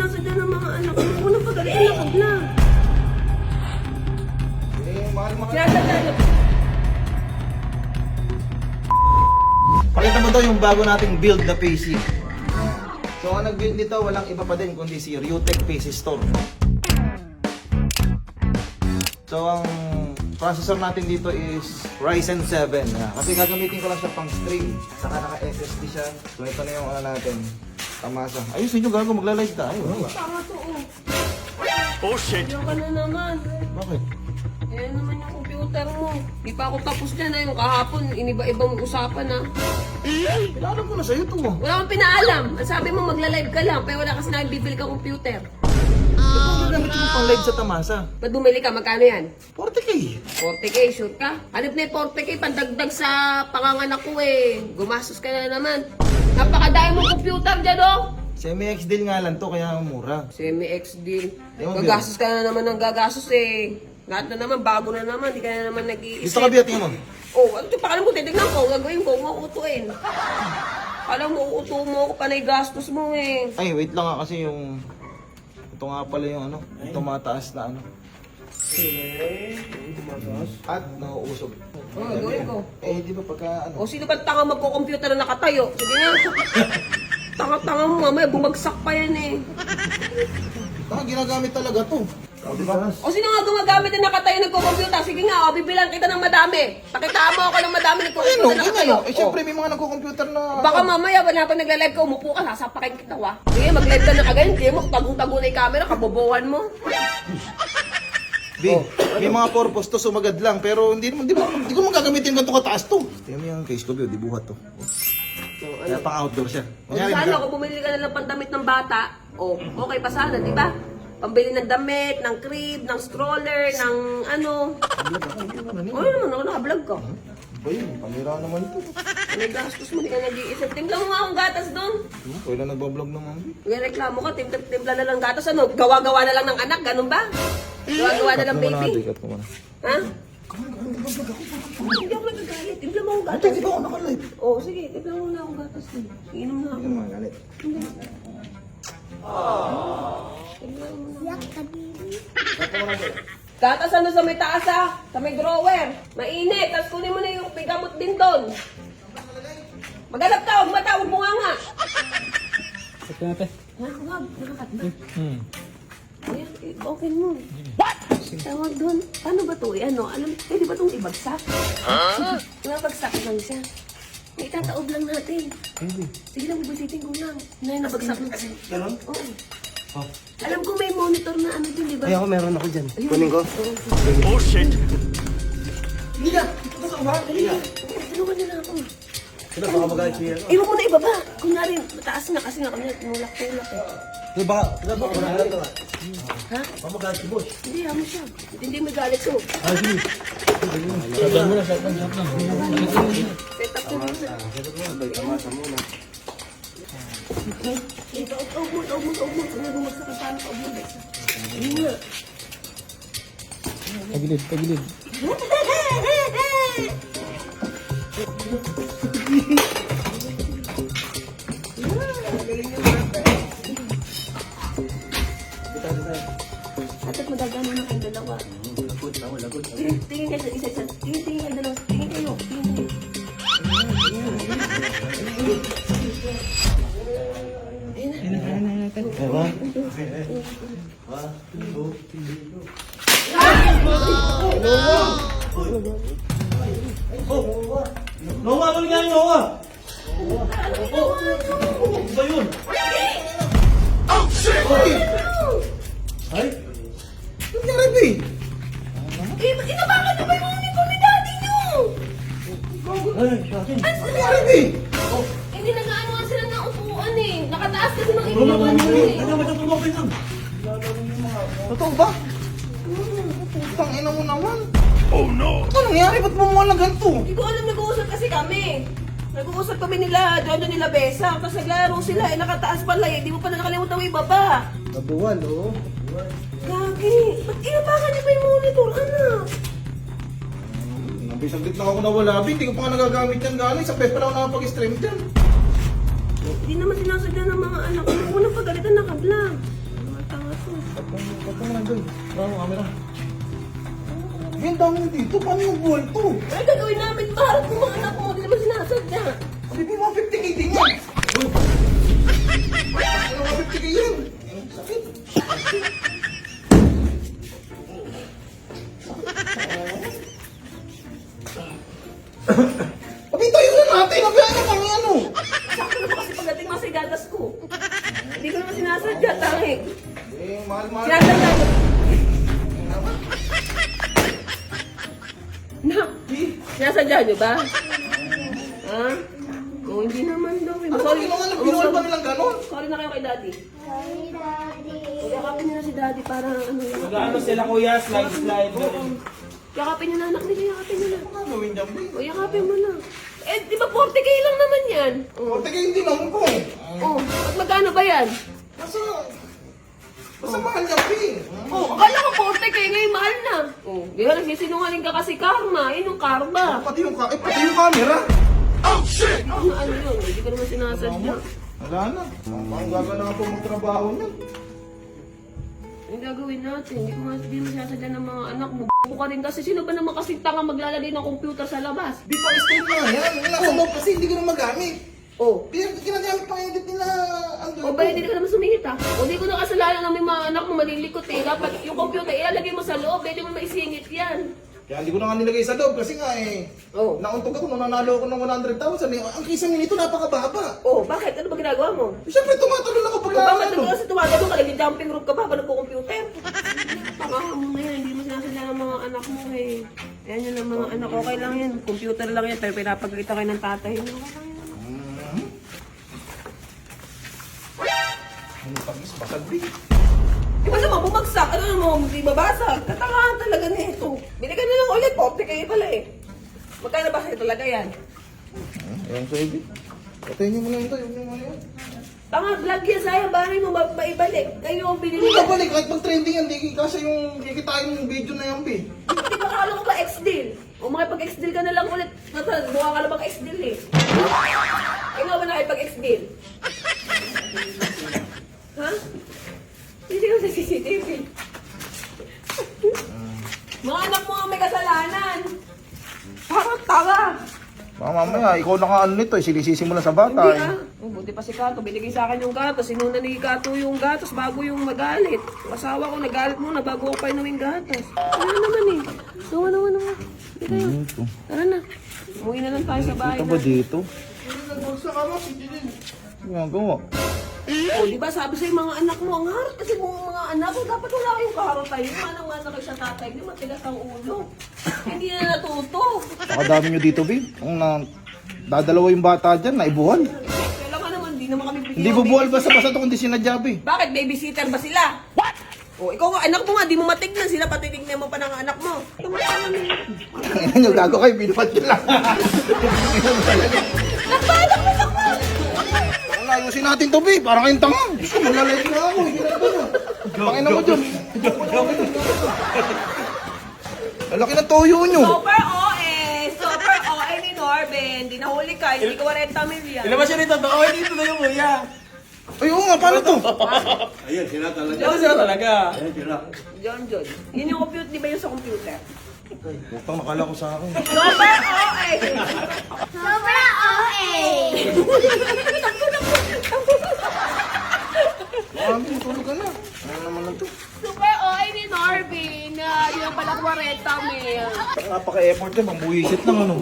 sinasadya ng mga anak ko. Huwag mo nang pagalitan na kabla. Mahal. Sinasadya na. Pakita mo daw yung bago nating build na PC. So ang nag-build nito, walang iba pa din kundi si Ryutech PC Store. So ang processor natin dito is Ryzen 7. Kasi gagamitin ko lang siya pang stream. Saka naka-SSD siya. So ito na yung ano natin. Tamasa. Ayun, sinyo gago, magla-live tayo. Tama to, Oh shit! Diyan ka na naman. Bakit? Yan naman yung computer mo. Di pa ako tapos dyan na yung kahapon. Iniba-ibang usapan na. Kailangan ko na sa'yo ito mo. Wala kang pinaalam. Ang sabi mo magla-live ka lang. Pero wala kasi bibili ka computer. Ito gagamit mo pang live sa Tamasa. Ba't bumili ka? Magkano yan? 40k. 40k, sure ka? Hanip na yung 40k, pandagdag sa panganganak ko eh. Gumastos ka na naman. Napakadami mo computer dyan, oh! Semi-X deal nga lang to, kaya mura. Semi-X deal. Ewan, Gagastos ka na naman ng gagastos eh. Lahat na naman, bago na naman. Di ka na naman nag-iisip. Gusto ka biya, tingin mo? Oh, ano ito? Pakalam ko, titignan ko. Gagawin ko, huwag mo utuin. Pakalam mo, uuto mo ako, panay gastos mo eh. Ay, wait lang nga kasi yung... Ito nga pala yung ano, yung tumataas na ano. At nauusog. Oh, gawin ko. Eh, di ba pagka ano? O sino ba tanga magko-computer na nakatayo? Sige nga. Tanga-tanga mo, mamaya bumagsak pa yan eh. Baka ginagamit talaga to. O, di ba? O sino nga gumagamit na nakatayo nagko-computer? Sige nga, o bibilang kita ng madami. Pakitaan mo ako ng madami Ano? nagko-computer na nakatayo. Eh, syempre may mga nagko-computer na... Baka mamaya, habang nagla-live ka, umupo ka, sasapakin kita wa. Sige, mag-live ka na kagayon. Hindi mo, tagong-tago na yung camera, kabobohan mo. Di, may mga purpose to, sumagad lang. Pero hindi naman, di ko magagamitin ganito kataas to. Tingnan mo yung case ko, di buhat to. Kaya pang outdoor siya. O sana, kung bumili ka na lang pandamit ng bata, o okay pa sana, di ba? Pambili ng damit, ng crib, ng stroller, ng ano. O yun naman, ako naka-vlog ka. Ba yun, panira naman to. May gastos mo, di ka nag-iisip. Timpla mo nga akong gatas doon. Kailan nagbablog naman? May reklamo ka, timpla na lang gatas. Ano, gawa-gawa na lang ng anak, ganun ba? Gawa-gawa na lang baby. Cut mo muna. Ha? Hindi ako nagagalit. Timpla mo akong gatas. Ate, di ba ako naka-live? Oo, sige, timpla mo na akong gatas. Iinom na ako. Hindi naman galit. Gatas ano sa may taas ha? Sa may drawer. Mainit. Tapos kunin mo na yung pigamot din doon. Maghanap ka, huwag mata, huwag mo nga nga. Ito natin. Ha? Huwag, nakakat na. Ayan, okay mo. What? Tawag doon. Paano ba to? Ano? Pwede ba itong ibagsak? Sige, ibagsak lang siya. Itataob lang natin. Sige lang, bubisitin ko lang. Nabagsak na kasi. Ganon? Oo. Alam ko may monitor na ano din, di ba? Ay, ako meron ako dyan. Ayun. Kunin ko. Oh shit! Hindi na! Ito sa umahan. Hindi na. Tulungan niyo na ako. Sino baka magalit siya? Iwan mo na ibaba. Kunyari, mataas na kasi nga kanya tulak-tulak eh. Sino baka magalit ka? Ha? Baka magalit si boss. Hindi, amo siya. Hindi may galit ko. Ah, sige. Shotgun muna, shotgun, shotgun. Set up ko muna. Tamasa muna. Taob mo. Kung bumagsak ka, paano taob mo? Hindi nga. Tagilid, tagilid. At magagano na kayong dalawa. Tingin kayo sa isa. Tingin kayo dalawa. Tingin kayo. Ewa? Noah, ano nga yung Noah? Ano ba yun? Oh, shit! Ay? Ano nga rin eh? Inabangan na ba yung uniform ni daddy nyo? Ay, sa akin. Ano nga rin eh? Hindi nag-aanoan sila ng upuan eh. Nakataas kasi ng inuwan nyo eh. Ano ba ito tumapay lang? Totoo ba? Tangina mo naman. Oh no! Ano nangyari? Ba't mo mga ganito? Hindi ko alam, nag-uusap kasi kami. Nag-uusap kami nila, Jojo nila Besa. Tapos naglaro sila, eh nakataas pala eh. Di mo pa na nakalimutan mo ibaba. Nabuwal, oo. Gagi, ba't inabakan niyo pa yung monitor, anak? Nabisaglit lang ako nawala. Hindi ko pa nga nagagamit yan galing. Sa pes pa lang ako nakapag-stream dyan. Hindi naman sinasadya ng mga anak ko. Huwag mo nang pagalitan na kabla. Ba't mo nandun? Wala mo camera. Ang dami dito, paano yung buwan to? Ay, gagawin namin, maharap ng mga anak mo, hindi naman sinasadya. Sabi mo, 50k din yan! Ano nga 50k yan? Sakit. Pati tayo na natin, nabihan na kami ano? Sakto naman kasi pagdating mga sigatas ko. Hindi ko naman sinasadya, tangik. Mahal-mahal. Sinasadya ko. Na, sinasadya nyo ba? Ha? Kung hindi naman daw. Ano ba ginawa ba nilang gano'n? Sorry na kayo kay Daddy. Yakapin nyo na si Daddy para ano yun. Ano sila kuya? Slide. Yakapin nyo na anak nila, yakapin nyo na. Ano gawin dyan, Bi? O, yakapin mo na. Eh, di ba 40k lang naman yan? O, 40k hindi naman po. at magkano ba yan? Basta mahal yan, Bi. O, akala ko 40k ngayon, mahal na. O, di ba nagsisinungaling ka kasi karma? Yun yung karma. Pati yung camera. Ano yun? Hindi ka naman sinasadya. Wala na. Ang gagana nga po magtrabaho niya. Ang gagawin natin, hindi ko nga hindi mo sinasadya ng mga anak mo. Buka rin kasi sino ba naman kasi tanga maglalagay ng computer sa labas? Di pa stone na yan. Nasa loob kasi hindi ko na magamit. O, Ginagamit pa edit nila. o ba hindi ka naman sumingit ha? O di ko na kasalanan ng may mga anak mo malilikot eh. Dapat yung computer ilalagay mo sa loob, hindi mo maisingit yan. Kaya hindi ko na nga nilagay sa loob kasi nga eh. O, Nauntog ako nung nanalo ako ng 100,000 eh. Ang kisang nito napakababa. o, bakit? Ano ba ginagawa mo? Siyempre tumatalon ako pag O bakit ano. kasi tumatalo ka? Nag-jumping rope ka pa ba nagpo-computer? Tama mo na yan, hindi mo sinasadya ng mga anak mo eh. Yan yun ang mga anak, okay lang yan. Computer lang yan, pero pinapagkita kayo ng tatay mo. Ano pagis, basag Bi. Di ba naman bumagsak? Ano naman, hindi babasag? Katangahan talaga na ito. Bili ka na lang ulit, 40 kayo pala eh. Magkano ba kayo talaga yan? Ayan sa Bi. Patayin niyo muna ito. Huwag niyo muna yan. Tama, vlog yan sa'yo, bakit mo maibalik? Kayo ang binili Hindi ka. ka balik. Kahit mag-trending yan, di kasi yung kikitain yung video na yan Bi. Di ba kala ko ba ex-deal? O makipag-ex-deal ka na lang ulit. Mukha ka na bang ex-deal eh. Ikaw ba nakipag-ex-deal? Ha? Hindi ko sa CCTV. Mga anak mo ang may kasalanan. Parang tanga. Baka mamaya, ikaw na ka ano nito eh. Sinisisi mo lang sa bata Hindi eh. ah. Oh, buti pa si Kato. Binigay sa akin yung gatos. Sinuna ni Kato yung gatos bago yung magalit. Yung asawa ko nagalit muna bago ko pa inumin gatos. Ano naman eh. Nawa. Hindi kayo. Tara na. Umuwi na lang tayo sa bahay Ito ba na. dito? Ginagawa. O, di ba sabi sa'yo mga anak mo, ang harap kasi mga anak mo, dapat wala kayong kaharapay. Yung manang-mana kayo sa tatay niyo, matigas ang ulo. Hindi na natuto. Nakadami nyo dito, Bi. Kung dadalawa yung bata dyan, naibuhal. Kailangan naman, di naman kami bigyan. Hindi bubuhal basta-basta ito kundi sinadya, Bi. Bakit? Babysitter ba sila? What? O, ikaw nga, anak mo nga, di mo matignan sila, patitignan mo pa ng anak mo. Tumatama na yun. Ano nyo, gago kayo, binuhat nyo lang. Nagbalak mo sa ko! Ayusin natin to, Bi. Parang kayong tanga. Gusto mo, lalait na ako. Pangin mo dyan. Lalaki ng toyo nyo. Super OA ni Norben. Di nahuli ka, hindi ka 40 million. Ilabas siya rito. Oh, dito na yung kuya. Ay, oo nga, paano to? Ito sila talaga. John. Yun yung computer, di ba yun sa computer? Butang nakala ko sa akin. Super OA! Sobra OA! Mami, tulog ka na. Ano naman lang to? Super OA ni Norben. Yun pala 40 million. Napaka-effort niya, pambuwisit lang ano.